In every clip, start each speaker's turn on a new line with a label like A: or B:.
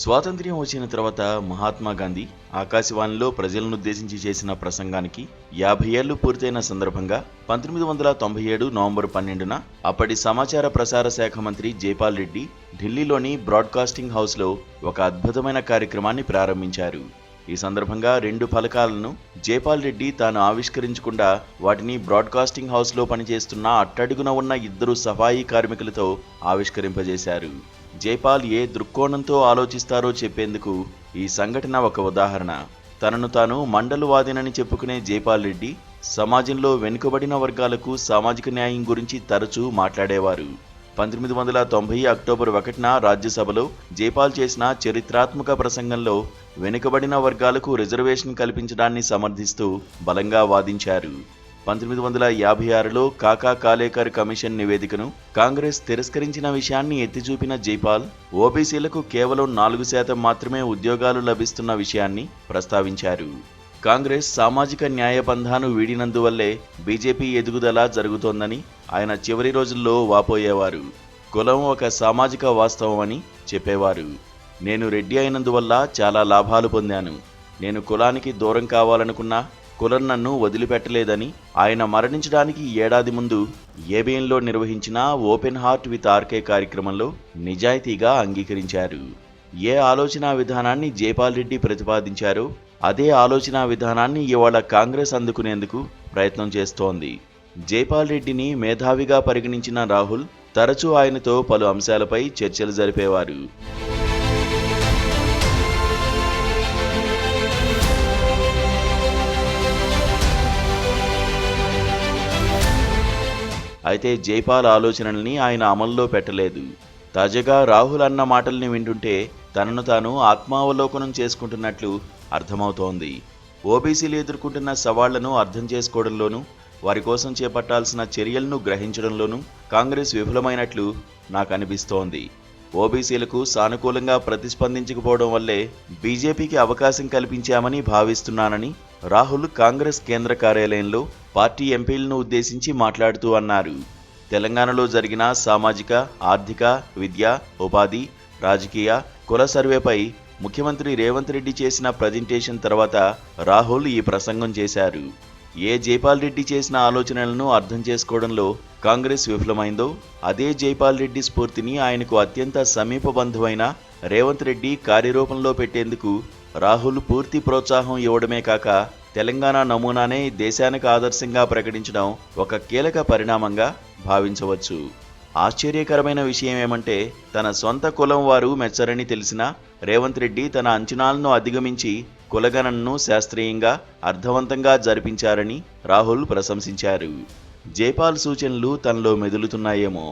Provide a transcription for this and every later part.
A: స్వాతంత్ర్యం వచ్చిన తర్వాత మహాత్మా గాంధీ ఆకాశవాణిలో ప్రజలనుద్దేశించి చేసిన ప్రసంగానికి 50 ఏళ్లు పూర్తయిన సందర్భంగా 1997 నవంబర్ 12న అప్పటి సమాచార ప్రసార శాఖ మంత్రి జైపాల్ రెడ్డి ఢిల్లీలోని బ్రాడ్కాస్టింగ్ హౌస్లో ఒక అద్భుతమైన కార్యక్రమాన్ని ప్రారంభించారు. ఈ సందర్భంగా 2 ఫలకాలను జైపాల్ రెడ్డి తాను ఆవిష్కరించకుండా వాటిని బ్రాడ్కాస్టింగ్ హౌస్లో పనిచేస్తున్న అట్టడుగున ఉన్న 2 సఫాయి కార్మికులతో ఆవిష్కరింపజేశారు. జైపాల్ ఏ దృక్కోణంతో ఆలోచిస్తారో చెప్పేందుకు ఈ సంఘటన ఒక ఉదాహరణ. తనను తాను మండలవాదినని చెప్పుకునే జైపాల్ రెడ్డి సమాజంలో వెనుకబడిన వర్గాలకు సామాజిక న్యాయం గురించి తరచూ మాట్లాడేవారు. 1990 అక్టోబర్ 1న రాజ్యసభలో జైపాల్ చేసిన చరిత్రాత్మక ప్రసంగంలో వెనుకబడిన వర్గాలకు రిజర్వేషన్ కల్పించడాన్ని సమర్థిస్తూ బలంగా వాదించారు. 1956లో కాకా కాలేకర్ కమిషన్ నివేదికను కాంగ్రెస్ తిరస్కరించిన విషయాన్ని ఎత్తిచూపిన జైపాల్ ఓబీసీలకు కేవలం 4% మాత్రమే ఉద్యోగాలు లభిస్తున్న విషయాన్ని ప్రస్తావించారు. కాంగ్రెస్ సామాజిక న్యాయబంధాను వీడినందువల్లే బీజేపీ ఎదుగుదల జరుగుతోందని ఆయన చివరి రోజుల్లో వాపోయేవారు. కులం ఒక సామాజిక వాస్తవమని చెప్పేవారు. నేను రెడ్డి అయినందువల్ల చాలా లాభాలు పొందాను. నేను కులానికి దూరం కావాలనుకున్నా కులం నన్ను వదిలిపెట్టలేదని ఆయన మరణించడానికి ఏడాది ముందు ఏబిఎన్లో నిర్వహించిన ఓపెన్ హార్ట్ విత్ ఆర్కే కార్యక్రమంలో నిజాయితీగా అంగీకరించారు. ఏ ఆలోచనా విధానాన్ని జైపాల్ రెడ్డి ప్రతిపాదించారో అదే ఆలోచనా విధానాన్ని ఇవాళ కాంగ్రెస్ అందుకునేందుకు ప్రయత్నం చేస్తోంది. జైపాల్ రెడ్డిని మేధావిగా పరిగణించిన రాహుల్ తరచూ ఆయనతో పలు అంశాలపై చర్చలు జరిపేవారు. అయితే జైపాల్ ఆలోచనల్ని ఆయన అమల్లో పెట్టలేదు. తాజాగా రాహుల్ అన్న మాటల్ని వింటుంటే తనను తాను ఆత్మావలోకనం చేసుకుంటున్నట్లు అర్థమవుతోంది. ఓబీసీలు ఎదుర్కొంటున్న సవాళ్లను అర్థం చేసుకోవడంలోనూ వారి కోసం చేపట్టాల్సిన చర్యలను గ్రహించడంలోనూ కాంగ్రెస్ విఫలమైనట్లు నాకు అనిపిస్తోంది. ఓబీసీలకు సానుకూలంగా ప్రతిస్పందించకపోవడం వల్లే బీజేపీకి అవకాశం కల్పించామని భావిస్తున్నానని రాహుల్ కాంగ్రెస్ కేంద్ర కార్యాలయంలో పార్టీ ఎంపీలను ఉద్దేశించి మాట్లాడుతూ అన్నారు. తెలంగాణలో జరిగిన సామాజిక, ఆర్థిక, విద్య, ఉపాధి, రాజకీయ, కుల సర్వేపై ముఖ్యమంత్రి రేవంత్ రెడ్డి చేసిన ప్రజెంటేషన్ తర్వాత రాహుల్ ఈ ప్రసంగం చేశారు. ఏ జైపాల్ రెడ్డి చేసిన ఆలోచనలను అర్థం చేసుకోవడంలో కాంగ్రెస్ విఫలమైందో అదే జైపాల్ రెడ్డి స్ఫూర్తిని ఆయనకు అత్యంత సమీప బంధువైన రేవంత్ రెడ్డి కార్యరూపంలో పెట్టేందుకు రాహుల్ పూర్తి ప్రోత్సాహం ఇవ్వడమే కాక తెలంగాణ నమూనానే దేశానికి ఆదర్శంగా ప్రకటించడం ఒక కీలక పరిణామంగా భావించవచ్చు. ఆశ్చర్యకరమైన విషయం ఏమంటే తన సొంత కులం వారు మెచ్చరని తెలిసినా రేవంత్ రెడ్డి తన అంచనాలను అధిగమించి కులగణనను శాస్త్రీయంగా అర్థవంతంగా జరిపించారని రాహుల్ ప్రశంసించారు. జైపాల్ సూచనలు తనలో మెదులుతున్నాయేమో.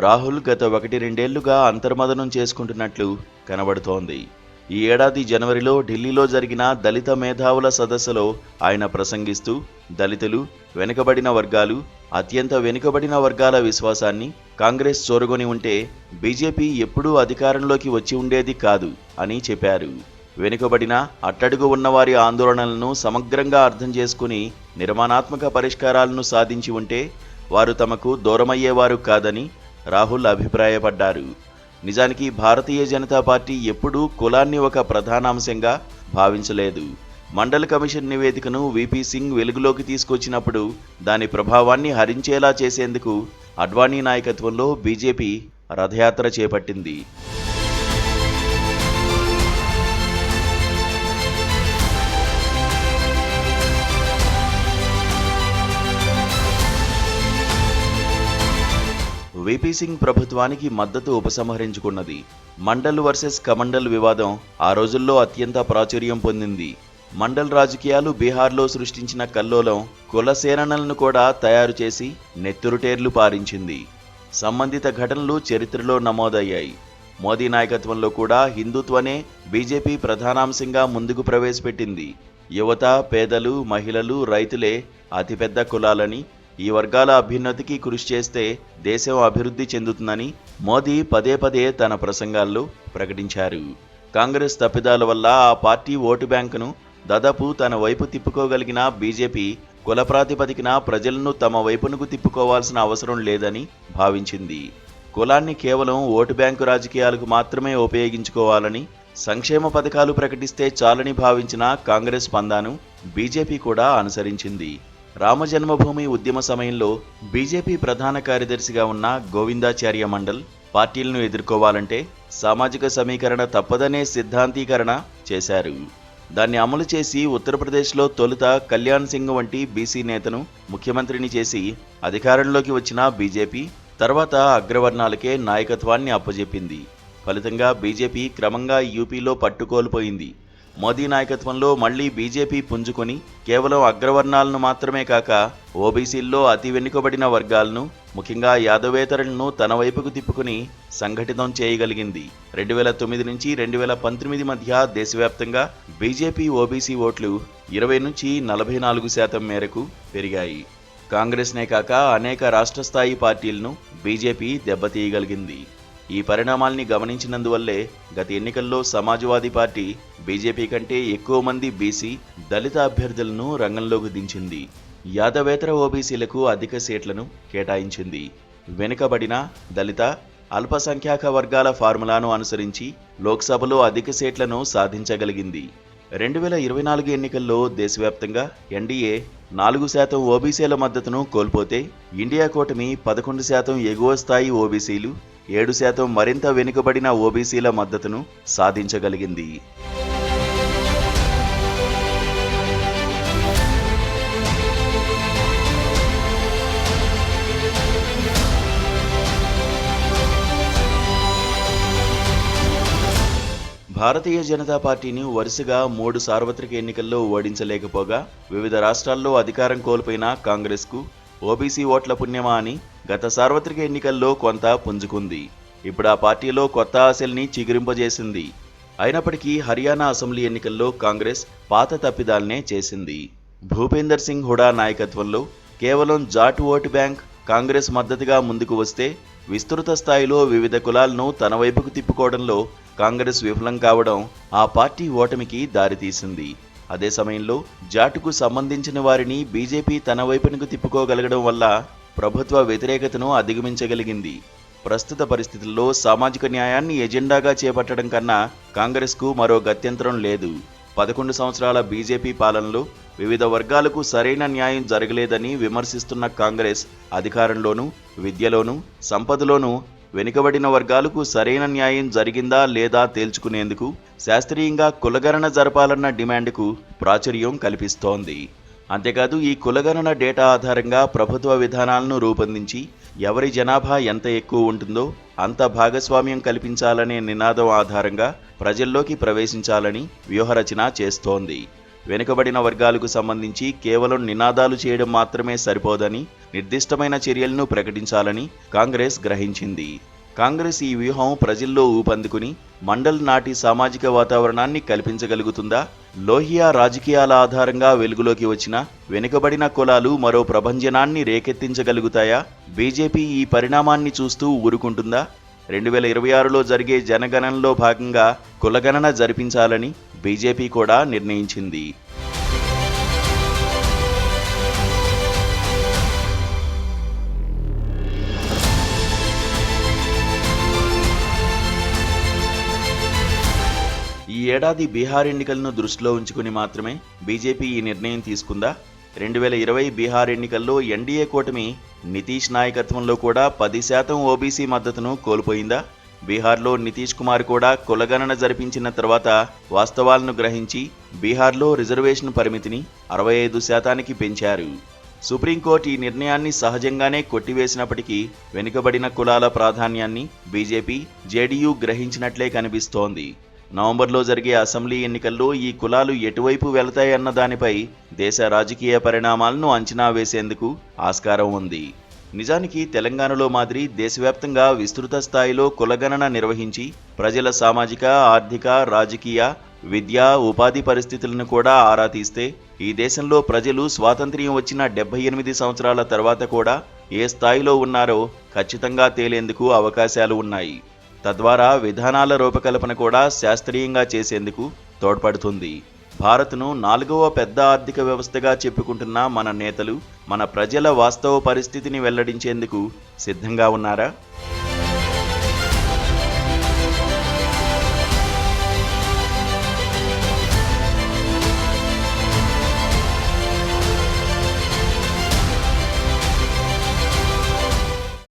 A: రాహుల్ గత 1-2 ఏళ్లుగా అంతర్మదనం చేసుకుంటున్నట్లు కనబడుతోంది. ఈ ఏడాది జనవరిలో ఢిల్లీలో జరిగిన దళిత మేధావుల సదస్సులో ఆయన ప్రసంగిస్తూ దళితులు, వెనుకబడిన వర్గాలు, అత్యంత వెనుకబడిన వర్గాల విశ్వాసాన్ని కాంగ్రెస్ చోరుగొని ఉంటే బీజేపీ ఎప్పుడూ అధికారంలోకి వచ్చి ఉండేది కాదు అని చెప్పారు. వెనుకబడిన అట్టడుగు ఉన్నవారి ఆందోళనలను సమగ్రంగా అర్థం చేసుకుని నిర్మాణాత్మక పరిష్కారాలను సాధించి ఉంటే వారు తమకు దూరమయ్యేవారు కాదని రాహుల్ అభిప్రాయపడ్డారు. నిజానికి భారతీయ జనతా పార్టీ ఎప్పుడూ కులాన్ని ఒక ప్రధాన అంశంగా భావించలేదు. మండల్ కమిషన్ నివేదికను వీపీ సింగ్ వెలుగులోకి తీసుకొచ్చినప్పుడు దాని ప్రభావాన్ని హరించేలా చేసేందుకు అడ్వాణీ నాయకత్వంలో బీజేపీ రథయాత్ర చేపట్టింది. వీపీ సింగ్ ప్రభుత్వానికి మద్దతు ఉపసంహరించుకున్నది. మండల్ వర్సెస్ కమండల్ వివాదం ఆ రోజుల్లో అత్యంత ప్రాచుర్యం పొందింది. మండల్ రాజకీయాలు బీహార్లో సృష్టించిన కల్లోలం కుల సేనలను కూడా తయారు చేసి నెత్తురుటేర్లు పారించింది. సంబంధిత ఘటనలు చరిత్రలో నమోదయ్యాయి. మోదీ నాయకత్వంలో కూడా హిందుత్వనే బీజేపీ ప్రధానాంశంగా ముందుకు ప్రవేశపెట్టింది. యువత, పేదలు, మహిళలు, రైతులే అతిపెద్ద కులాలని, ఈ వర్గాల అభ్యున్నతికి కృషి చేస్తే దేశం అభివృద్ధి చెందుతుందని మోదీ పదే పదే తన ప్రసంగాల్లో ప్రకటించారు. కాంగ్రెస్ తప్పిదాల వల్ల ఆ పార్టీ ఓటు బ్యాంకును దాదాపు తన వైపు తిప్పుకోగలిగిన బీజేపీ కుల ప్రాతిపదికన ప్రజలను తమ వైపునకు తిప్పుకోవాల్సిన అవసరం లేదని భావించింది. కులాన్ని కేవలం ఓటు బ్యాంకు రాజకీయాలకు మాత్రమే ఉపయోగించుకోవాలని, సంక్షేమ పథకాలు ప్రకటిస్తే చాలని భావించిన కాంగ్రెస్ పందాను బీజేపీ కూడా అనుసరించింది. రామజన్మభూమి ఉద్యమ సమయంలో బీజేపీ ప్రధాన కార్యదర్శిగా ఉన్న గోవిందాచార్య మండల్ పార్టీలను ఎదుర్కోవాలంటే సామాజిక సమీకరణ తప్పదనే సిద్ధాంతీకరణ చేశారు. దాన్ని అమలు చేసి ఉత్తరప్రదేశ్లో తొలుత కళ్యాణ్ సింగ్ వంటి బీసీ నేతను ముఖ్యమంత్రిని చేసి అధికారంలోకి వచ్చిన బీజేపీ తర్వాత అగ్రవర్ణాలకే నాయకత్వాన్ని అప్పజెప్పింది. ఫలితంగా బీజేపీ క్రమంగా యూపీలో పట్టుకోల్పోయింది. మోదీ నాయకత్వంలో మళ్లీ బీజేపీ పుంజుకొని కేవలం అగ్రవర్ణాలను మాత్రమే కాక ఓబీసీల్లో అతి వెనుకబడిన వర్గాలను, ముఖ్యంగా యాదవేతరులను తన వైపుకు తిప్పుకుని సంఘటితం చేయగలిగింది. 2009 నుంచి 2019 మధ్య దేశవ్యాప్తంగా బీజేపీ ఓబీసీ ఓట్లు 20 నుంచి 44% మేరకు పెరిగాయి. కాంగ్రెస్నే కాక అనేక రాష్ట్ర స్థాయి పార్టీలను బీజేపీ దెబ్బతీయగలిగింది. ఈ పరిణామాల్ని గమనించినందువల్లే గత ఎన్నికల్లో సమాజ్వాదీ పార్టీ బీజేపీ కంటే ఎక్కువ మంది బీసీ, దళిత అభ్యర్థులను రంగంలోకి దించింది. యాదవేతర ఓబీసీలకు అధిక సీట్లను కేటాయించింది. వెనుకబడిన దళిత, అల్పసంఖ్యాక వర్గాల ఫార్ములాను అనుసరించి లోక్సభలో అధిక సీట్లను సాధించగలిగింది. 2024 ఎన్నికల్లో దేశవ్యాప్తంగా ఎన్డీఏ 4% ఓబీసీల మద్దతును కోల్పోతే ఇండియా కూటమి 11% ఎగువ స్థాయి ఓబీసీలు, 7% మరింత వెనుకబడిన ఓబీసీల మద్దతును సాధించగలిగింది. భారతీయ జనతా పార్టీని వరుసగా 3 సార్వత్రిక ఎన్నికల్లో ఓడించలేకపోగా వివిధ రాష్ట్రాల్లో అధికారం కోల్పోయిన కాంగ్రెస్కు ఓబీసీ ఓట్ల పుణ్యమా అని గత సార్వత్రిక ఎన్నికల్లో కొంత పుంజుకుంది. ఇప్పుడు ఆ పార్టీలో కొత్త ఆశల్ని చిగురింపజేసింది. అయినప్పటికీ హర్యానా అసెంబ్లీ ఎన్నికల్లో కాంగ్రెస్ పాత తప్పిదాలనే చేసింది. భూపేందర్ సింగ్ హుడా నాయకత్వంలో కేవలం జాట్ ఓటు బ్యాంక్ కాంగ్రెస్ మద్దతుగా ముందుకు వస్తే విస్తృత స్థాయిలో వివిధ కులాలను తన వైపుకు తిప్పుకోవడంలో కాంగ్రెస్ విఫలం కావడం ఆ పార్టీ ఓటమికి దారితీసింది. అదే సమయంలో జాటుకు సంబంధించిన వారిని బీజేపీ తన వైపునకు తిప్పుకోగలగడం వల్ల ప్రభుత్వ వ్యతిరేకతను అధిగమించగలిగింది. ప్రస్తుత పరిస్థితుల్లో సామాజిక న్యాయాన్ని ఎజెండాగా చేపట్టడం కన్నా కాంగ్రెస్కు మరో గత్యంతరం లేదు. 11 సంవత్సరాల బీజేపీ పాలనలో వివిధ వర్గాలకు సరైన న్యాయం జరగలేదని విమర్శిస్తున్న కాంగ్రెస్ అధికారంలోనూ, విద్యలోనూ, సంపదలోనూ వెనుకబడిన వర్గాలకు సరైన న్యాయం జరిగిందా లేదా తేల్చుకునేందుకు శాస్త్రీయంగా కులగణన జరపాలన్న డిమాండ్కు ప్రాచుర్యం కల్పిస్తోంది. అంతేకాదు ఈ కులగణన డేటా ఆధారంగా ప్రభుత్వ విధానాలను రూపొందించి ఎవరి జనాభా ఎంత ఎక్కువ ఉంటుందో అంత భాగస్వామ్యం కల్పించాలనే నినాదం ఆధారంగా ప్రజల్లోకి ప్రవేశించాలని వ్యూహరచన చేస్తోంది. వెనుకబడిన వర్గాలకు సంబంధించి కేవలం నినాదాలు చేయడం మాత్రమే సరిపోదని నిర్దిష్టమైన చర్యలను ప్రకటించాలని కాంగ్రెస్ గ్రహించింది. కాంగ్రెస్ ఈ వ్యూహం ప్రజల్లో ఊపందుకుని మండల్ నాటి సామాజిక వాతావరణాన్ని కల్పించగలుగుతుందా? లోహియా రాజకీయాల ఆధారంగా వెలుగులోకి వచ్చిన వెనుకబడిన కులాలు మరో ప్రభంజనాన్ని రేకెత్తించగలుగుతాయా? బీజేపీ ఈ పరిణామాన్ని చూస్తూ ఊరుకుంటుందా? 2026లో జరిగే జనగణనలో భాగంగా కులగణన జరిపించాలని బీజేపీ కూడా నిర్ణయించింది. ఈ ఏడాది బీహార్ ఎన్నికలను దృష్టిలో ఉంచుకుని మాత్రమే బీజేపీ ఈ నిర్ణయం తీసుకుందా? 2020 బీహార్ ఎన్నికల్లో ఎన్డీఏ కూటమి నితీష్ నాయకత్వంలో కూడా 10% ఓబీసీ మద్దతును కోల్పోయిందా? బీహార్లో నితీష్ కుమార్ కూడా కులగణన జరిపించిన తర్వాత వాస్తవాలను గ్రహించి బీహార్లో రిజర్వేషన్ పరిమితిని 65%కి పెంచారు. సుప్రీంకోర్టు ఈ నిర్ణయాన్ని సహజంగానే కొట్టివేసినప్పటికీ వెనుకబడిన కులాల ప్రాధాన్యాన్ని బీజేపీ, జేడీయూ గ్రహించినట్లే కనిపిస్తోంది. నవంబర్లో జరిగే అసెంబ్లీ ఎన్నికల్లో ఈ కులాలు ఎటువైపు వెళతాయన్న దానిపై దేశ రాజకీయ పరిణామాలను అంచనా వేసేందుకు ఆస్కారం ఉంది. నిజానికి తెలంగాణలో మాదిరి దేశవ్యాప్తంగా విస్తృత స్థాయిలో కులగణన నిర్వహించి ప్రజల సామాజిక, ఆర్థిక, రాజకీయ, విద్య, ఉపాధి పరిస్థితులను కూడా ఆరా తీస్తే ఈ దేశంలో ప్రజలు స్వాతంత్ర్యం వచ్చిన 78 సంవత్సరాల తర్వాత కూడా ఏ స్థాయిలో ఉన్నారో ఖచ్చితంగా తేలేందుకు అవకాశాలు ఉన్నాయి. తద్వారా విధానాల రూపకల్పన కూడా శాస్త్రీయంగా చేసేందుకు తోడ్పడుతుంది. భారత్ను 4వ పెద్ద ఆర్థిక వ్యవస్థగా చెప్పుకుంటున్న మన నేతలు మన ప్రజల వాస్తవ పరిస్థితిని వెల్లడించేందుకు సిద్ధంగా ఉన్నారా?